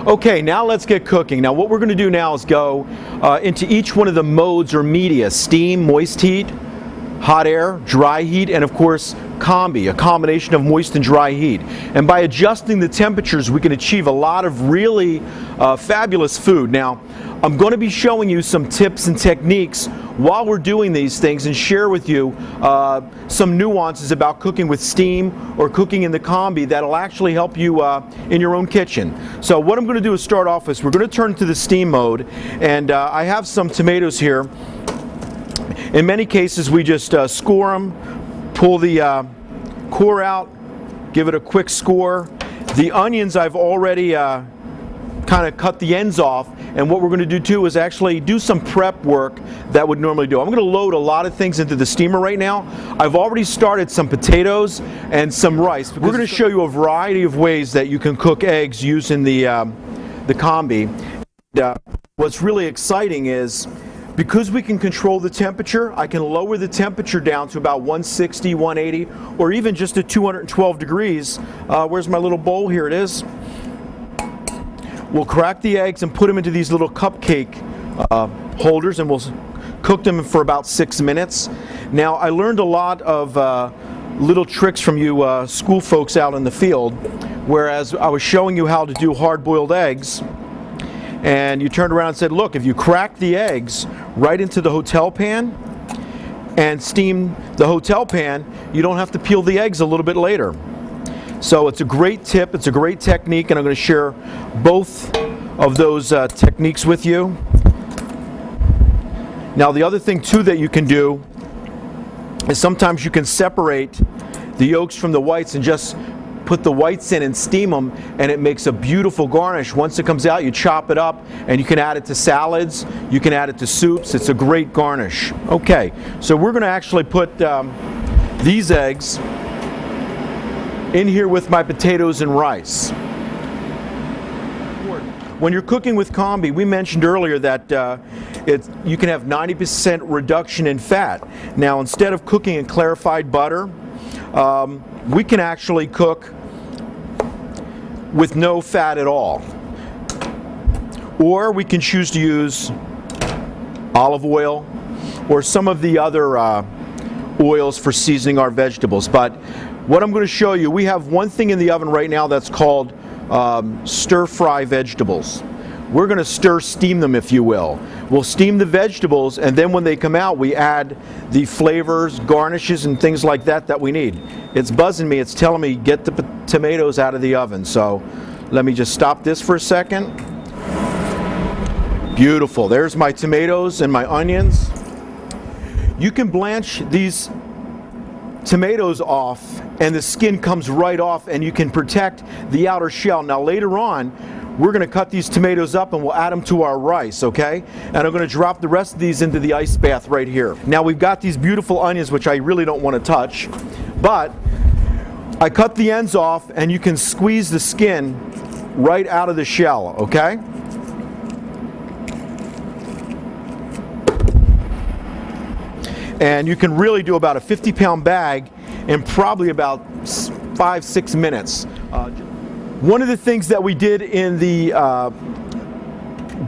Okay, now let's get cooking. Now what we're going to do now is go into each one of the modes or media: steam, moist heat, hot air, dry heat, and of course combi, a combination of moist and dry heat. And by adjusting the temperatures, we can achieve a lot of really fabulous food. Now, I'm going to be showing you some tips and techniques while we're doing these things and share with you some nuances about cooking with steam or cooking in the combi that'll actually help you in your own kitchen. So what I'm going to do is start off with, we're going to turn to the steam mode, and I have some tomatoes here. In many cases, we just score them, pull the core out, give it a quick score. The onions I've already kind of cut the ends off, and what we're going to do too is actually do some prep work that would normally do. I'm going to load a lot of things into the steamer right now. I've already started some potatoes and some rice. We're going to show you a variety of ways that you can cook eggs using the combi. What's really exciting is, because we can control the temperature, I can lower the temperature down to about 160, 180, or even just at 212 degrees. Where's my little bowl? Here it is. We'll crack the eggs and put them into these little cupcake holders, and we'll cook them for about 6 minutes. Now, I learned a lot of little tricks from you school folks out in the field, whereas I was showing you how to do hard-boiled eggs, and you turned around and said, look, if you crack the eggs right into the hotel pan and steam the hotel pan, you don't have to peel the eggs a little bit later. So it's a great tip, it's a great technique, and I'm going to share both of those techniques with you. Now, the other thing too that you can do is sometimes you can separate the yolks from the whites and just put the whites in and steam them, and it makes a beautiful garnish. Once it comes out, you chop it up and you can add it to salads, you can add it to soups. It's a great garnish. Okay, so we're going to actually put these eggs in here with my potatoes and rice. When you're cooking with combi, we mentioned earlier that you can have 90% reduction in fat. Now, instead of cooking in clarified butter, we can actually cook with no fat at all. Or we can choose to use olive oil or some of the other oils for seasoning our vegetables. But what I'm going to show you, we have one thing in the oven right now that's called stir-fry vegetables. We're going to steam them, if you will. We'll steam the vegetables, and then when they come out, we add the flavors, garnishes, and things like that that we need. It's buzzing me. It's telling me get the tomatoes out of the oven. So let me just stop this for a second. Beautiful. There's my tomatoes and my onions. You can blanch these tomatoes off, and the skin comes right off, and you can protect the outer shell. Now, later on, we're going to cut these tomatoes up and we'll add them to our rice, okay? And I'm going to drop the rest of these into the ice bath right here. Now, we've got these beautiful onions, which I really don't want to touch, but I cut the ends off, and you can squeeze the skin right out of the shell, okay? And you can really do about a 50-pound bag in probably about 5-6 minutes. One of the things that we did in the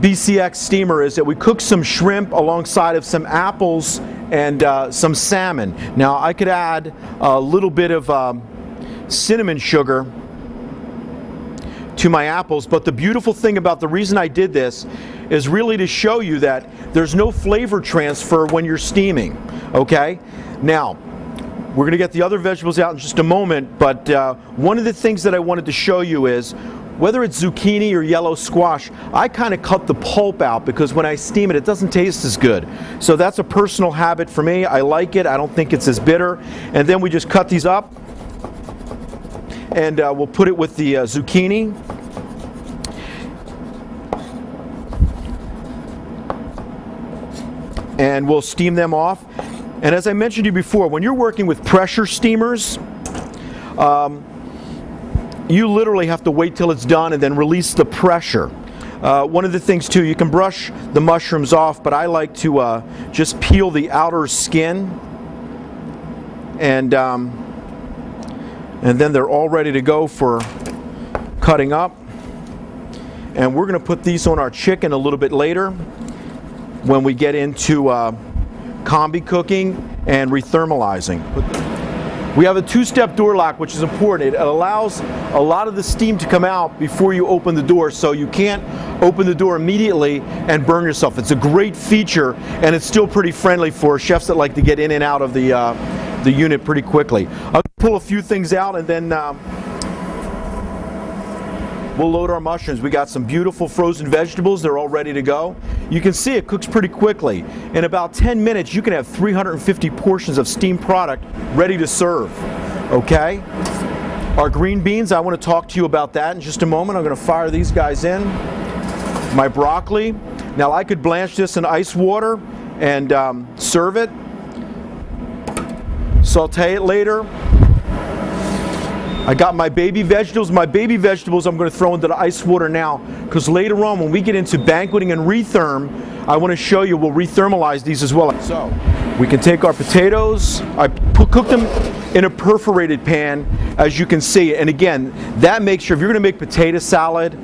BCX steamer is that we cooked some shrimp alongside of some apples and some salmon. Now, I could add a little bit of cinnamon sugar to my apples, but the beautiful thing about the reason I did this is really to show you that there's no flavor transfer when you're steaming, okay? Now, we're going to get the other vegetables out in just a moment, but one of the things that I wanted to show you is, whether it's zucchini or yellow squash, I kind of cut the pulp out because when I steam it, it doesn't taste as good. So that's a personal habit for me. I like it. I don't think it's as bitter. And then we just cut these up, and we'll put it with the zucchini. And we'll steam them off. And as I mentioned to you before, when you're working with pressure steamers, you literally have to wait till it's done and then release the pressure. One of the things too, you can brush the mushrooms off, but I like to just peel the outer skin, and then they're all ready to go for cutting up. And we're going to put these on our chicken a little bit later when we get into combi cooking and rethermalizing. We have a two-step door lock, which is important. It allows a lot of the steam to come out before you open the door, so you can't open the door immediately and burn yourself. It's a great feature, and it's still pretty friendly for chefs that like to get in and out of the unit pretty quickly. I'll pull a few things out, and then we'll load our mushrooms. We got some beautiful frozen vegetables. They're all ready to go. You can see it cooks pretty quickly. In about 10 minutes, you can have 350 portions of steamed product ready to serve. Okay? Our green beans, I want to talk to you about that in just a moment. I'm going to fire these guys in. My broccoli. Now, I could blanch this in ice water and serve it. Saute it later. I got my baby vegetables. My baby vegetables I'm going to throw into the ice water now, because later on when we get into banqueting and retherm, I want to show you we'll rethermalize these as well. So we can take our potatoes. I cook them in a perforated pan, as you can see. And again, that makes sure if you're going to make potato salad,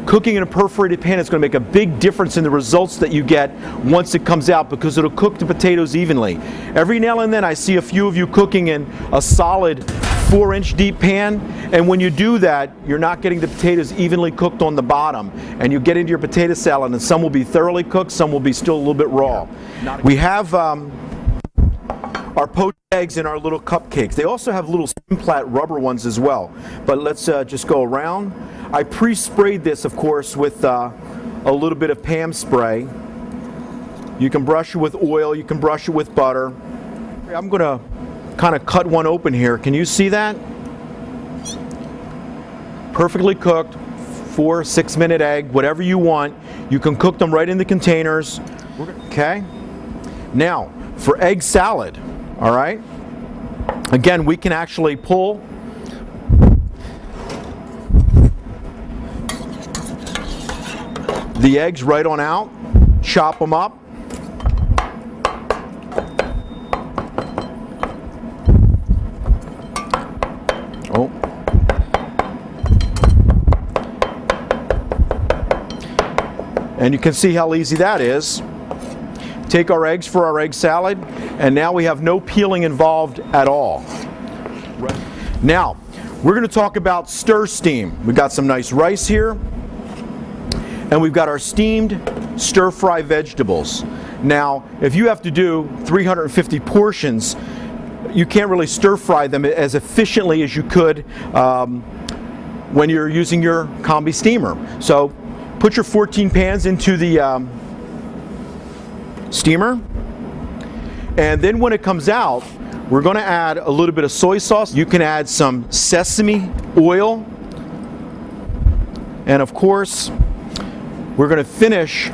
cooking in a perforated pan is going to make a big difference in the results that you get once it comes out, because it'll cook the potatoes evenly. Every now and then I see a few of you cooking in a solid 4-inch deep pan, and when you do that, you're not getting the potatoes evenly cooked on the bottom, and you get into your potato salad and some will be thoroughly cooked, some will be still a little bit raw. We have our poached eggs in our little cupcakes. They also have little Simplat rubber ones as well, but let's just go around. I pre-sprayed this, of course, with a little bit of Pam spray. You can brush it with oil, you can brush it with butter. I'm going to kind of cut one open here. Can you see that? Perfectly cooked, 4 6-minute egg, whatever you want. You can cook them right in the containers. Okay. Now, for egg salad, all right? Again, we can actually pull the eggs right on out, chop them up. Oh. And you can see how easy that is. Take our eggs for our egg salad, and now we have no peeling involved at all. Now, we're going to talk about stir steam. We've got some nice rice here, and we've got our steamed stir-fry vegetables. Now, if you have to do 350 portions, you can't really stir-fry them as efficiently as you could when you're using your combi steamer. So, put your 14 pans into the steamer, and then when it comes out, we're going to add a little bit of soy sauce. You can add some sesame oil, and of course we're going to finish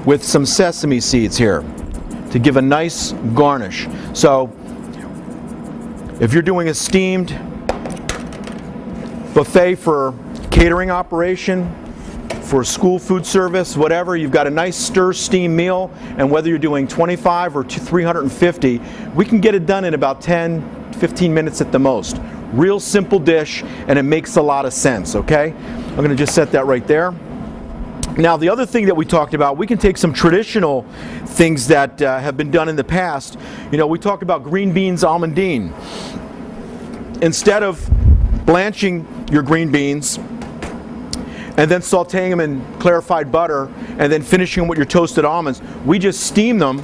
with some sesame seeds here to give a nice garnish. So if you're doing a steamed buffet for catering operation, for school food service, whatever, you've got a nice stir steam meal, and whether you're doing 25 or 350, we can get it done in about 10-15 minutes at the most. Real simple dish, and it makes a lot of sense, okay? I'm going to just set that right there. Now, the other thing that we talked about, we can take some traditional things that have been done in the past. You know, we talked about green beans almondine. Instead of blanching your green beans and then sauteing them in clarified butter and then finishing them with your toasted almonds, we just steam them.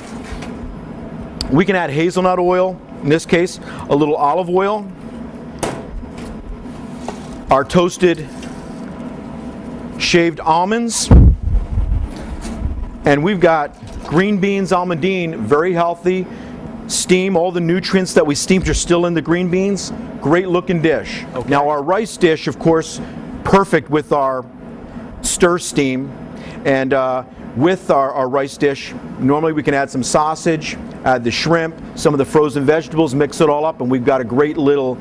We can add hazelnut oil, in this case a little olive oil, our toasted shaved almonds, and we've got green beans almondine, very healthy. Steam, all the nutrients that we steamed are still in the green beans. Great looking dish. Okay. Now our rice dish, of course, perfect with our stir steam, and with our rice dish, normally we can add some sausage, add the shrimp, some of the frozen vegetables, mix it all up, and we've got a great little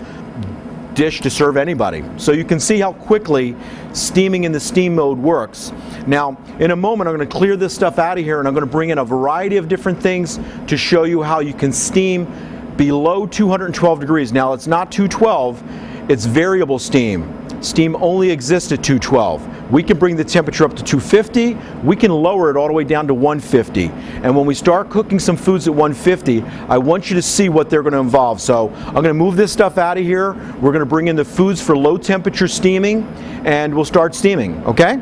dish to serve anybody. So you can see how quickly steaming in the steam mode works. Now, in a moment, I'm going to clear this stuff out of here, and I'm going to bring in a variety of different things to show you how you can steam below 212 degrees. Now, it's not 212, it's variable steam. Steam only exists at 212. we can bring the temperature up to 250, we can lower it all the way down to 150. And when we start cooking some foods at 150, I want you to see what they're going to involve. So I'm going to move this stuff out of here. We're going to bring in the foods for low temperature steaming, and we'll start steaming, okay?